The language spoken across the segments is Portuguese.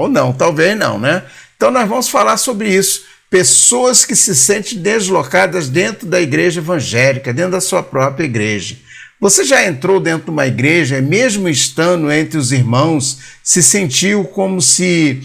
Ou não, talvez não, né? Então nós vamos falar sobre isso. Pessoas que se sentem deslocadas dentro da igreja evangélica, dentro da sua própria igreja. Você já entrou dentro de uma igreja, mesmo estando entre os irmãos, se sentiu como se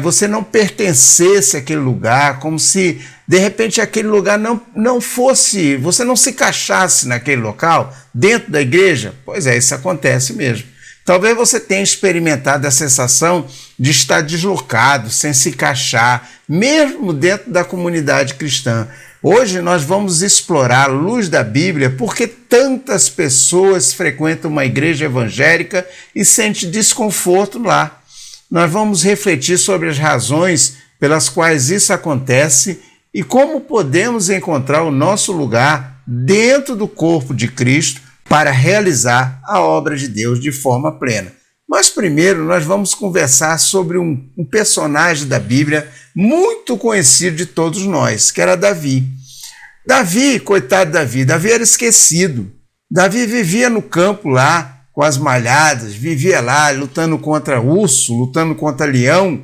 você não pertencesse àquele lugar, como se de repente aquele lugar não fosse, você não se encaixasse naquele local, dentro da igreja? Pois é, isso acontece mesmo. Talvez você tenha experimentado a sensação de estar deslocado, sem se encaixar, mesmo dentro da comunidade cristã. Hoje nós vamos explorar a luz da Bíblia porque tantas pessoas frequentam uma igreja evangélica e sentem desconforto lá. Nós vamos refletir sobre as razões pelas quais isso acontece e como podemos encontrar o nosso lugar dentro do corpo de Cristo para realizar a obra de Deus de forma plena. Mas primeiro nós vamos conversar sobre um personagem da Bíblia muito conhecido de todos nós, que era Davi. Davi, coitado de Davi era esquecido. Davi vivia no campo lá, com as malhadas, vivia lá lutando contra urso, lutando contra leão,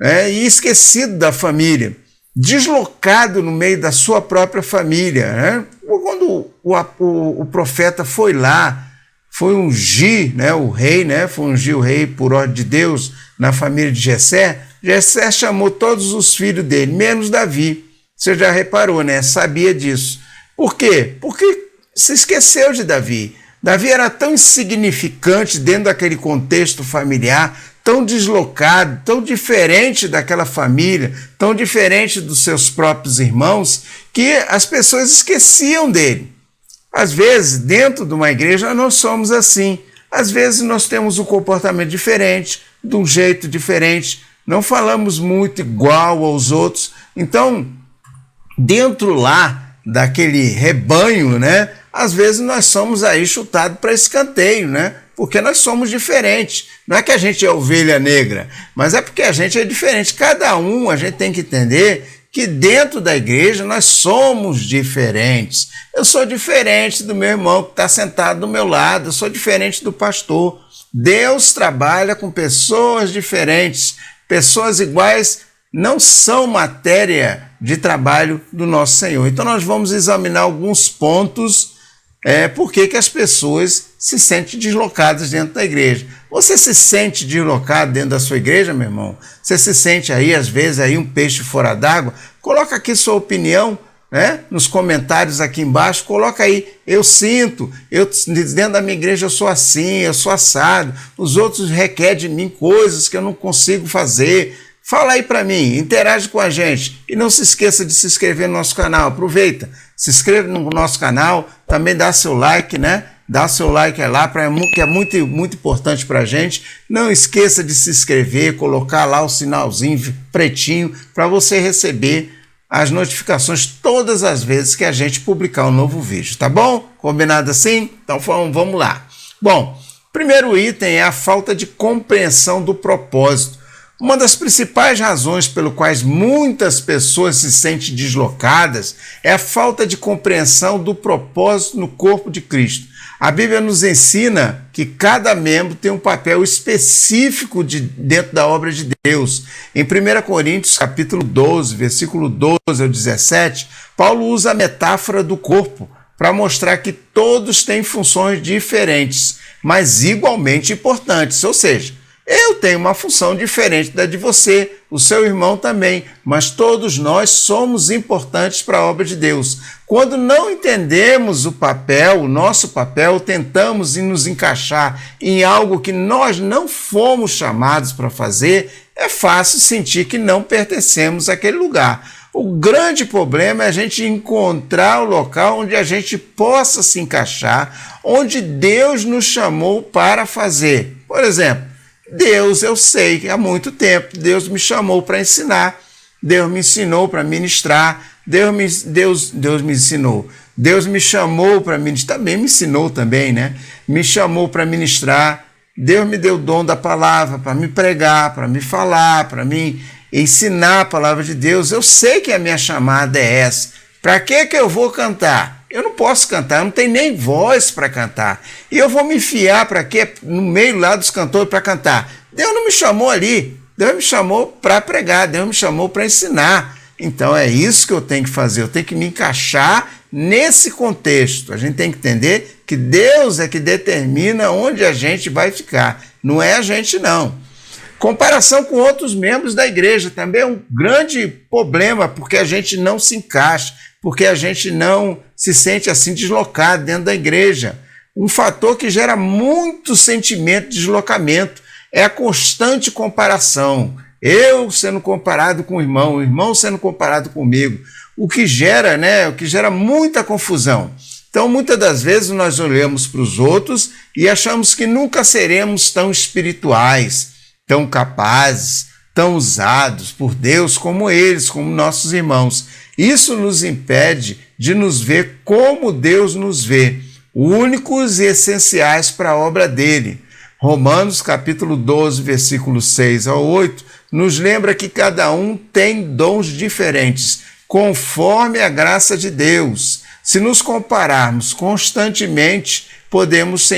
e esquecido da família, deslocado no meio da sua própria família. Quando o profeta foi lá, foi ungir o rei, foi ungir o rei por ordem de Deus na família de Jessé. Jessé chamou todos os filhos dele, menos Davi. Você já reparou, né? Sabia disso. Por quê? Porque se esqueceu de Davi. Davi era tão insignificante dentro daquele contexto familiar, tão deslocado, tão diferente daquela família, tão diferente dos seus próprios irmãos, que as pessoas esqueciam dele. Às vezes, dentro de uma igreja, nós somos assim. Às vezes, nós temos um comportamento diferente, de um jeito diferente, não falamos muito igual aos outros. Então, dentro lá daquele rebanho, às vezes nós somos aí chutados para escanteio, porque nós somos diferentes. Não é que a gente é ovelha negra, mas é porque a gente é diferente. Cada um, a gente tem que entender que dentro da igreja nós somos diferentes. Eu sou diferente do meu irmão que está sentado do meu lado, eu sou diferente do pastor. Deus trabalha com pessoas diferentes. Pessoas iguais não são matéria de trabalho do nosso Senhor. Então nós vamos examinar alguns pontos por que as pessoas se sentem deslocadas dentro da igreja. Você se sente deslocado dentro da sua igreja, meu irmão? Você se sente aí, às vezes, aí um peixe fora d'água? Coloca aqui sua opinião, nos comentários aqui embaixo, coloca aí, eu sinto, dentro da minha igreja eu sou assim, eu sou assado, os outros requerem de mim coisas que eu não consigo fazer. Fala aí para mim, interage com a gente e não se esqueça de se inscrever no nosso canal, aproveita, se inscreva no nosso canal, também dá seu like, Dá seu like lá, que é muito importante para a gente. Não esqueça de se inscrever, colocar lá o sinalzinho pretinho para você receber as notificações todas as vezes que a gente publicar um novo vídeo, tá bom? Combinado assim? Então vamos lá. Bom, primeiro item é a falta de compreensão do propósito. Uma das principais razões pelas quais muitas pessoas se sentem deslocadas é a falta de compreensão do propósito no corpo de Cristo. A Bíblia nos ensina que cada membro tem um papel específico dentro da obra de Deus. Em 1 Coríntios, capítulo 12, versículo 12 ao 17, Paulo usa a metáfora do corpo para mostrar que todos têm funções diferentes, mas igualmente importantes. Ou seja, eu tenho uma função diferente da de você, o seu irmão também, mas todos nós somos importantes para a obra de Deus. Quando não entendemos o nosso papel, tentamos nos encaixar em algo que nós não fomos chamados para fazer, é fácil sentir que não pertencemos àquele lugar. O grande problema é a gente encontrar o local onde a gente possa se encaixar, onde Deus nos chamou para fazer. Por exemplo, Deus, eu sei que há muito tempo, Deus me chamou para ensinar, Deus me ensinou para ministrar, Deus me ensinou, Deus me chamou para ministrar, também me ensinou também, Me chamou para ministrar, Deus me deu o dom da palavra para me pregar, para me falar, para me ensinar a palavra de Deus. Eu sei que a minha chamada é essa. Para que eu vou cantar? Eu não posso cantar, eu não tenho nem voz para cantar. E eu vou me enfiar para quê? No meio lá dos cantores para cantar. Deus não me chamou ali. Deus me chamou para pregar, Deus me chamou para ensinar. Então é isso que eu tenho que fazer, eu tenho que me encaixar nesse contexto. A gente tem que entender que Deus é que determina onde a gente vai ficar, não é a gente não. Comparação com outros membros da igreja também é um grande problema, porque a gente não se encaixa, porque a gente não se sente assim deslocado dentro da igreja. Um fator que gera muito sentimento de deslocamento é a constante comparação. Eu sendo comparado com o irmão sendo comparado comigo, o que gera muita confusão. Então, muitas das vezes nós olhamos para os outros e achamos que nunca seremos tão espirituais, tão capazes, tão usados por Deus como eles, como nossos irmãos. Isso nos impede de nos ver como Deus nos vê, únicos e essenciais para a obra dele. Romanos capítulo 12, versículos 6 ao 8, nos lembra que cada um tem dons diferentes, conforme a graça de Deus. Se nos compararmos constantemente, podemos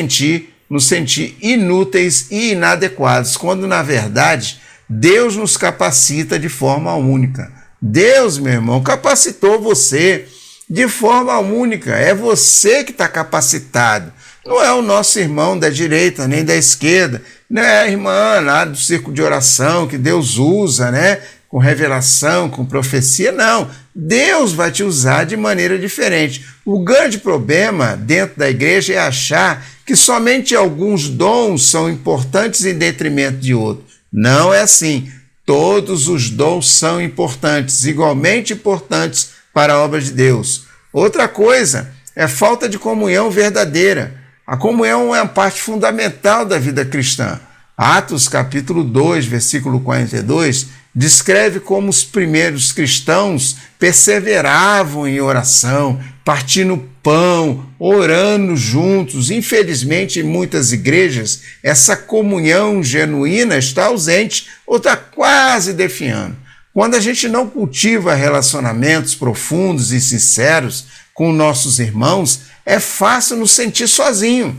nos sentir inúteis e inadequados, quando, na verdade, Deus nos capacita de forma única. Deus, meu irmão, capacitou você de forma única. É você que está capacitado. Não é o nosso irmão da direita nem da esquerda. Não é a irmã lá do círculo de oração que Deus usa, né? Com revelação, com profecia. Não. Deus vai te usar de maneira diferente. O grande problema dentro da igreja é achar que somente alguns dons são importantes em detrimento de outros. Não é assim. Todos os dons são importantes, igualmente importantes para a obra de Deus. Outra coisa é falta de comunhão verdadeira. A comunhão é uma parte fundamental da vida cristã. Atos capítulo 2, versículo 42, descreve como os primeiros cristãos perseveravam em oração, partindo pão, orando juntos. Infelizmente, em muitas igrejas, essa comunhão genuína está ausente ou está quase definhando. Quando a gente não cultiva relacionamentos profundos e sinceros com nossos irmãos, é fácil nos sentir sozinho.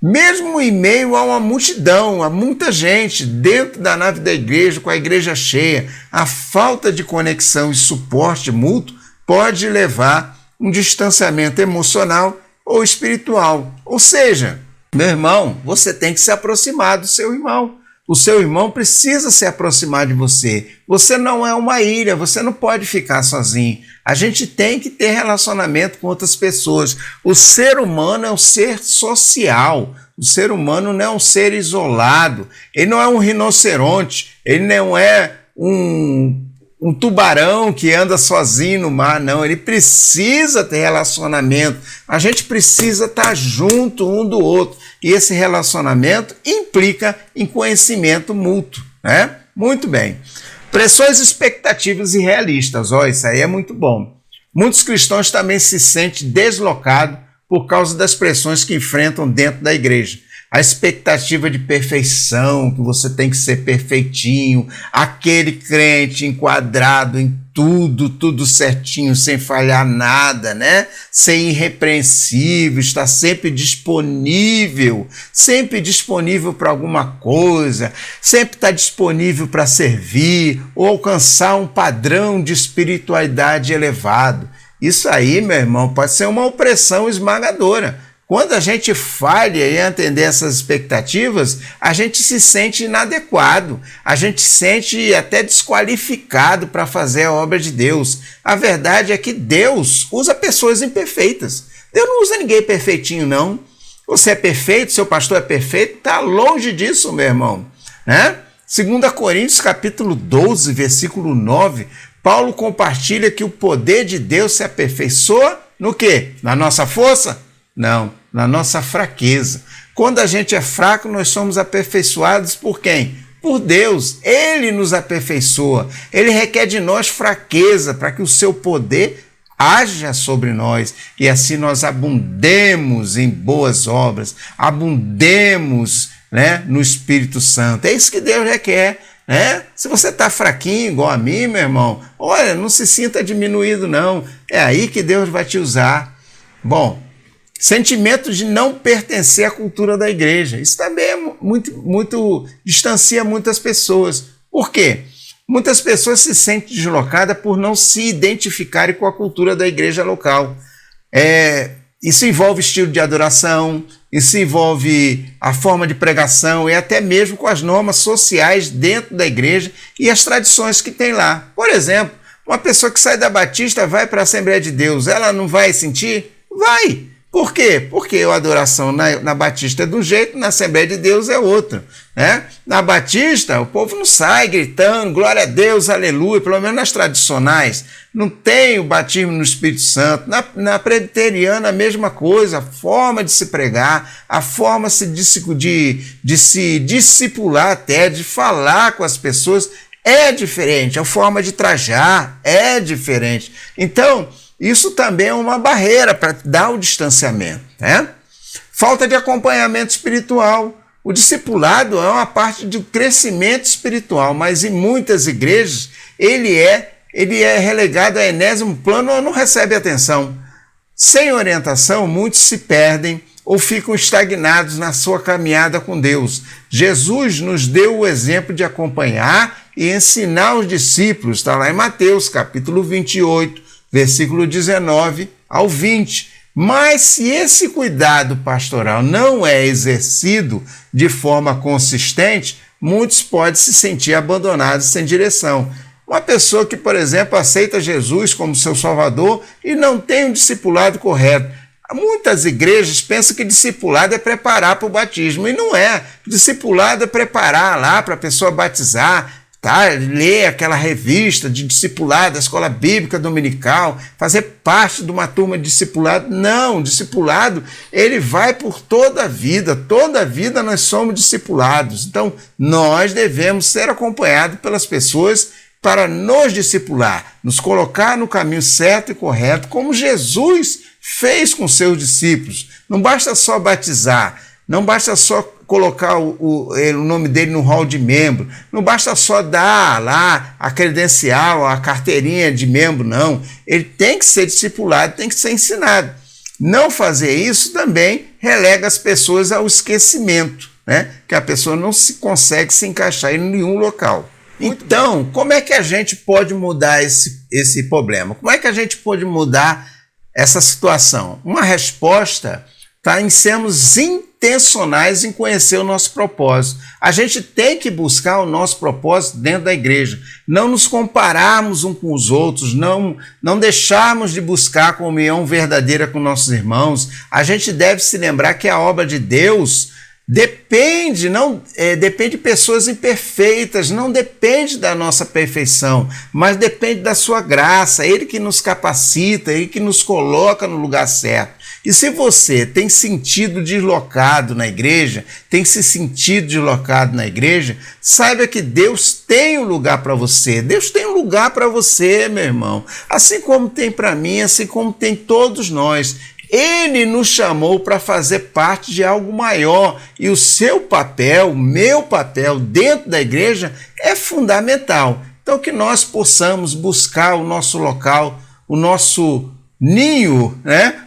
Mesmo em meio a uma multidão, a muita gente dentro da nave da igreja, com a igreja cheia, a falta de conexão e suporte mútuo pode levar um distanciamento emocional ou espiritual. Ou seja, meu irmão, você tem que se aproximar do seu irmão. O seu irmão precisa se aproximar de você. Você não é uma ilha, você não pode ficar sozinho. A gente tem que ter relacionamento com outras pessoas. O ser humano é um ser social. O ser humano não é um ser isolado. Ele não é um rinoceronte. Ele não é um tubarão que anda sozinho no mar, não. Ele precisa ter relacionamento. A gente precisa estar junto um do outro. E esse relacionamento implica em conhecimento mútuo, né? Muito bem. Pressões expectativas irrealistas. Isso aí é muito bom. Muitos cristãos também se sentem deslocados por causa das pressões que enfrentam dentro da igreja. A expectativa de perfeição, que você tem que ser perfeitinho, aquele crente enquadrado em tudo certinho, sem falhar nada, né? Ser irrepreensível, estar sempre disponível para alguma coisa, sempre estar disponível para servir ou alcançar um padrão de espiritualidade elevado. Isso aí, meu irmão, pode ser uma opressão esmagadora. Quando a gente falha em atender essas expectativas, a gente se sente inadequado, a gente se sente até desqualificado para fazer a obra de Deus. A verdade é que Deus usa pessoas imperfeitas. Deus não usa ninguém perfeitinho, não. Você é perfeito, seu pastor é perfeito, está longe disso, meu irmão, né? 2 Coríntios capítulo 12, versículo 9, Paulo compartilha que o poder de Deus se aperfeiçoa no quê? Na nossa força? Não, na nossa fraqueza. Quando a gente é fraco, nós somos aperfeiçoados por quem? Por Deus. Ele nos aperfeiçoa. Ele requer de nós fraqueza para que o seu poder haja sobre nós e assim nós abundemos em boas obras, abundemos, né, no Espírito Santo. É isso que Deus requer. Né? Se você está fraquinho, igual a mim, meu irmão, olha, não se sinta diminuído, não. É aí que Deus vai te usar. Bom, sentimento de não pertencer à cultura da igreja. Isso também é distancia muitas pessoas. Por quê? Muitas pessoas se sentem deslocadas por não se identificarem com a cultura da igreja local. Isso envolve estilo de adoração, isso envolve a forma de pregação e até mesmo com as normas sociais dentro da igreja e as tradições que tem lá. Por exemplo, uma pessoa que sai da Batista vai para a Assembleia de Deus, ela não vai sentir? Vai! Por quê? Porque a adoração na Batista é de um jeito, na Assembleia de Deus é outro, né? Na Batista, o povo não sai gritando, glória a Deus, aleluia, pelo menos nas tradicionais. Não tem o batismo no Espírito Santo. Na presbiteriana, a mesma coisa, a forma de se pregar, a forma de se discipular até, de falar com as pessoas é diferente, a forma de trajar é diferente. Então, isso também é uma barreira para dar o distanciamento, né? Falta de acompanhamento espiritual. O discipulado é uma parte do crescimento espiritual, mas em muitas igrejas ele é relegado a enésimo plano ou não recebe atenção. Sem orientação, muitos se perdem ou ficam estagnados na sua caminhada com Deus. Jesus nos deu o exemplo de acompanhar e ensinar os discípulos, está lá em Mateus, capítulo 28, versículo 19 ao 20. Mas se esse cuidado pastoral não é exercido de forma consistente, muitos podem se sentir abandonados sem direção. Uma pessoa que, por exemplo, aceita Jesus como seu Salvador e não tem um discipulado correto. Muitas igrejas pensam que discipulado é preparar para o batismo, e não é. Discipulado é preparar lá para a pessoa batizar, tá? Ler aquela revista de discipulado da escola bíblica dominical, fazer parte de uma turma de discipulado. Não, discipulado ele vai por toda a vida nós somos discipulados. Então, nós devemos ser acompanhados pelas pessoas para nos discipular, nos colocar no caminho certo e correto, como Jesus fez com seus discípulos. Não basta só batizar, não basta só colocar o nome dele no hall de membro, não basta só dar lá a credencial, a carteirinha de membro, não. Ele tem que ser discipulado, tem que ser ensinado. Não fazer isso também relega as pessoas ao esquecimento, né? Que a pessoa não consegue se encaixar em nenhum local. Então, como é que a gente pode mudar esse problema? Como é que a gente pode mudar essa situação? Uma resposta está em sermos intencionais em conhecer o nosso propósito. A gente tem que buscar o nosso propósito dentro da igreja. Não nos compararmos uns com os outros, não deixarmos de buscar comunhão verdadeira com nossos irmãos. A gente deve se lembrar que a obra de Deus depende de pessoas imperfeitas, não depende da nossa perfeição, mas depende da sua graça, Ele que nos capacita, Ele que nos coloca no lugar certo. E se você tem sentido deslocado na igreja, saiba que Deus tem um lugar para você. Deus tem um lugar para você, meu irmão. Assim como tem para mim, assim como tem todos nós. Ele nos chamou para fazer parte de algo maior e o seu papel, o meu papel dentro da igreja é fundamental. Então que nós possamos buscar o nosso local, o nosso ninho, né?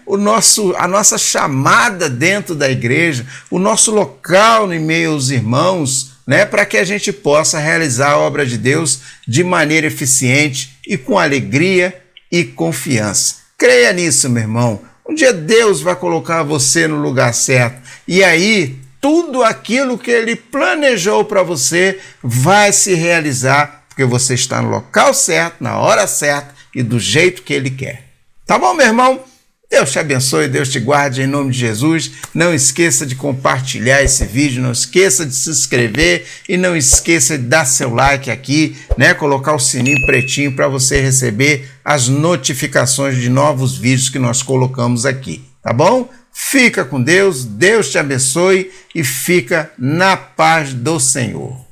A nossa chamada dentro da igreja, o nosso local em meio aos irmãos, né? Para que a gente possa realizar a obra de Deus de maneira eficiente e com alegria e confiança. Creia nisso, meu irmão. Um dia Deus vai colocar você no lugar certo e aí tudo aquilo que Ele planejou para você vai se realizar porque você está no local certo, na hora certa e do jeito que Ele quer. Tá bom, meu irmão? Deus te abençoe, Deus te guarde em nome de Jesus. Não esqueça de compartilhar esse vídeo, não esqueça de se inscrever e não esqueça de dar seu like aqui, né? Colocar o sininho pretinho para você receber as notificações de novos vídeos que nós colocamos aqui, tá bom? Fica com Deus, Deus te abençoe e fica na paz do Senhor.